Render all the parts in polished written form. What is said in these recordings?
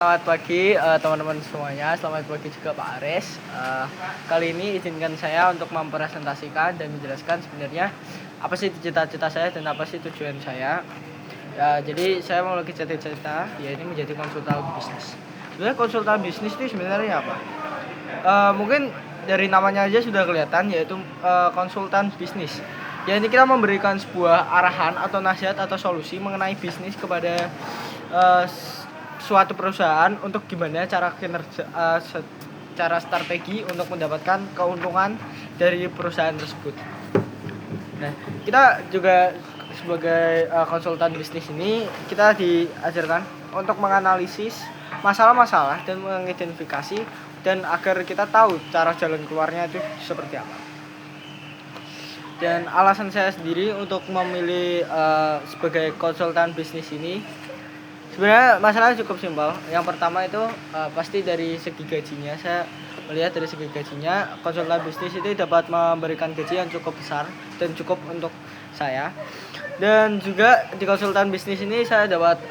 Selamat pagi teman-teman semuanya, selamat pagi juga Pak Aris. Kali ini izinkan saya untuk mempresentasikan dan menjelaskan sebenarnya apa sih cita-cita saya dan apa sih tujuan saya. Jadi saya memiliki cita-cita yaitu menjadi konsultan bisnis. Sebenarnya konsultan bisnis itu sebenarnya apa? Mungkin dari namanya aja sudah kelihatan yaitu konsultan bisnis. Ya ini kita memberikan sebuah arahan atau nasihat atau solusi mengenai bisnis kepada uh, suatu perusahaan untuk gimana cara kinerja secara strategi untuk mendapatkan keuntungan dari perusahaan tersebut. Nah, kita juga sebagai konsultan bisnis ini kita diajarkan untuk menganalisis masalah-masalah dan mengidentifikasi dan agar kita tahu cara jalan keluarnya itu seperti apa. Dan alasan saya sendiri untuk memilih sebagai konsultan bisnis ini sebenarnya masalahnya cukup simpel. Yang pertama itu pasti dari segi gajinya. Saya melihat dari segi gajinya konsultan bisnis itu dapat memberikan gaji yang cukup besar dan cukup untuk saya. Dan juga di konsultan bisnis ini saya dapat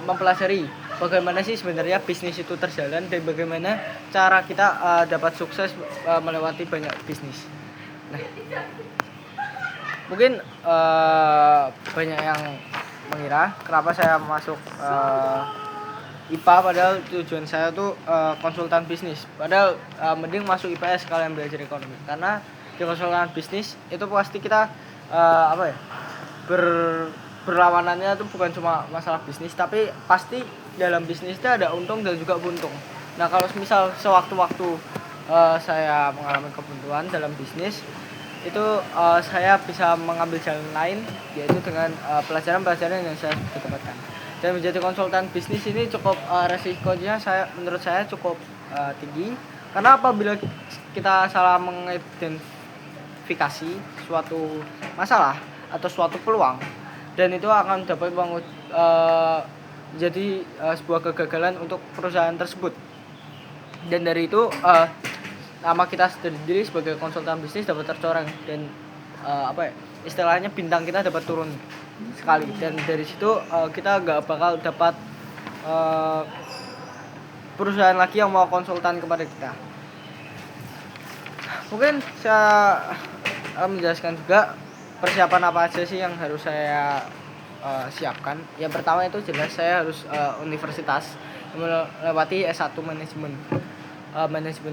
mempelajari bagaimana sih sebenarnya bisnis itu terjalan dan bagaimana cara kita dapat sukses melewati banyak bisnis. Nah, mungkin banyak yang mengira kenapa saya masuk IPA padahal tujuan saya tuh konsultan bisnis. Padahal mending masuk IPS sekalian belajar ekonomi. Karena di konsultan bisnis itu pasti kita berlawanannya itu bukan cuma masalah bisnis, tapi pasti dalam bisnis itu ada untung dan juga buntung. Nah, kalau misal sewaktu-waktu saya mengalami kebuntuan dalam bisnis, itu saya bisa mengambil jalan lain yaitu dengan pelajaran-pelajaran yang saya dapatkan. Dan menjadi konsultan bisnis ini cukup resikonya menurut saya cukup tinggi karena apabila kita salah mengidentifikasi suatu masalah atau suatu peluang dan itu akan dapat menjadi sebuah kegagalan untuk perusahaan tersebut. Dan dari itu nama kita sendiri sebagai konsultan bisnis dapat tercoreng dan istilahnya bintang kita dapat turun sekali. Dan dari situ kita nggak bakal dapat perusahaan lagi yang mau konsultan kepada kita. Mungkin saya menjelaskan juga persiapan apa aja sih yang harus saya siapkan. Yang pertama itu jelas saya harus universitas melewati S1 manajemen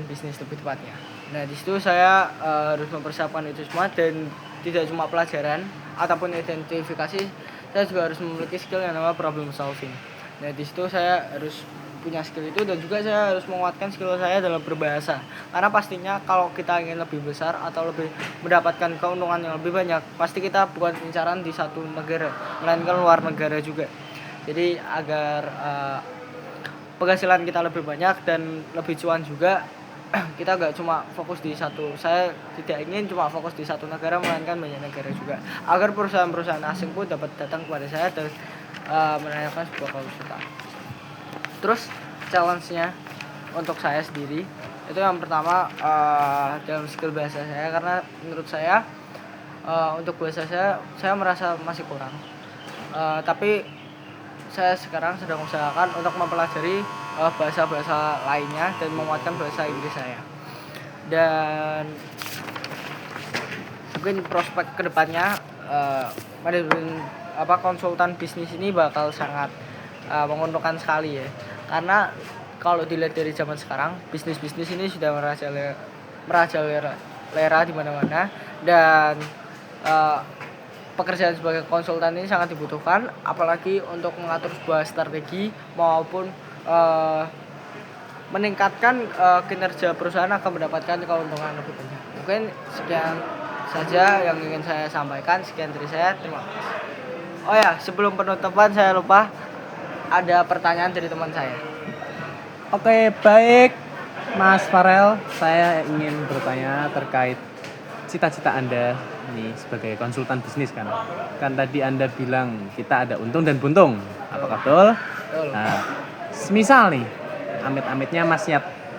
bisnis lebih tepatnya. Nah, di situ saya harus mempersiapkan itu semua dan tidak cuma pelajaran ataupun identifikasi, saya juga harus memiliki skill yang namanya problem solving. Nah, di situ saya harus punya skill itu dan juga saya harus menguatkan skill saya dalam berbahasa. Karena pastinya kalau kita ingin lebih besar atau lebih mendapatkan keuntungan yang lebih banyak, pasti kita bukan incaran di satu negara, melainkan luar negara juga. Jadi agar penghasilan kita lebih banyak dan lebih cuan juga, kita gak cuma fokus di satu. Saya tidak ingin cuma fokus di satu negara, melainkan banyak negara juga, agar perusahaan-perusahaan asing pun dapat datang kepada saya dan menanyakan sebuah konsultan. Terus challenge-nya untuk saya sendiri itu yang pertama dalam skill bahasa saya, karena menurut saya untuk bahasa saya merasa masih kurang. Tapi saya sekarang sedang usahakan untuk mempelajari bahasa-bahasa lainnya dan menguatkan bahasa Inggris saya. Dan mungkin prospek kedepannya konsultan bisnis ini bakal sangat menguntungkan sekali ya. Karena kalau dilihat dari zaman sekarang, bisnis-bisnis ini sudah merajalela di mana-mana dan pekerjaan sebagai konsultan ini sangat dibutuhkan, apalagi untuk mengatur sebuah strategi maupun meningkatkan kinerja perusahaan akan mendapatkan keuntungan lebih banyak. Mungkin sekian saja yang ingin saya sampaikan. Sekian dari saya, terima kasih. Oh ya, sebelum penutupan saya lupa ada pertanyaan dari teman saya. Oke, baik Mas Farel, saya ingin bertanya terkait cita-cita Anda nih sebagai konsultan bisnis kan tadi Anda bilang kita ada untung dan buntung, apakah betul? Nah, semisal nih amit-amitnya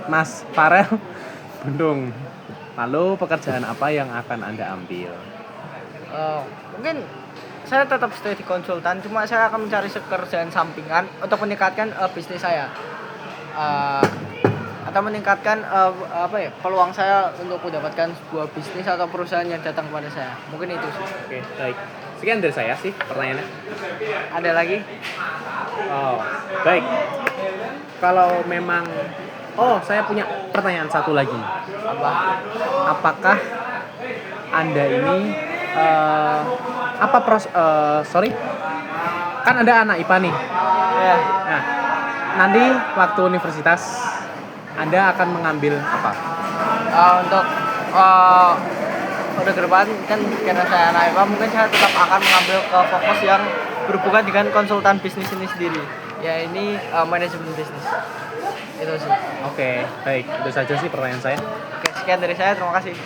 Mas Farel buntung, lalu pekerjaan apa yang akan Anda ambil? Mungkin saya tetap stay di konsultan, cuma saya akan mencari pekerjaan sampingan untuk meningkatkan bisnis saya. eh, atau meningkatkan peluang saya untuk mendapatkan sebuah bisnis atau perusahaan yang datang kepada saya. Mungkin itu sih. Oke, baik. Sekian dari saya sih pertanyaannya. Ada lagi? Oh, baik. Kalau memang saya punya pertanyaan satu lagi. Apa? Apakah Anda ini kan ada anak IPA nih. Ya. Nah, nanti waktu universitas Anda akan mengambil apa? Untuk ke depan kan karena saya anak IPA, mungkin saya tetap akan mengambil ke fokus yang berhubungan dengan konsultan bisnis ini sendiri. Ya ini manajemen bisnis. Itu sih. Oke, baik. Itu saja sih pertanyaan saya. Oke, sekian dari saya. Terima kasih.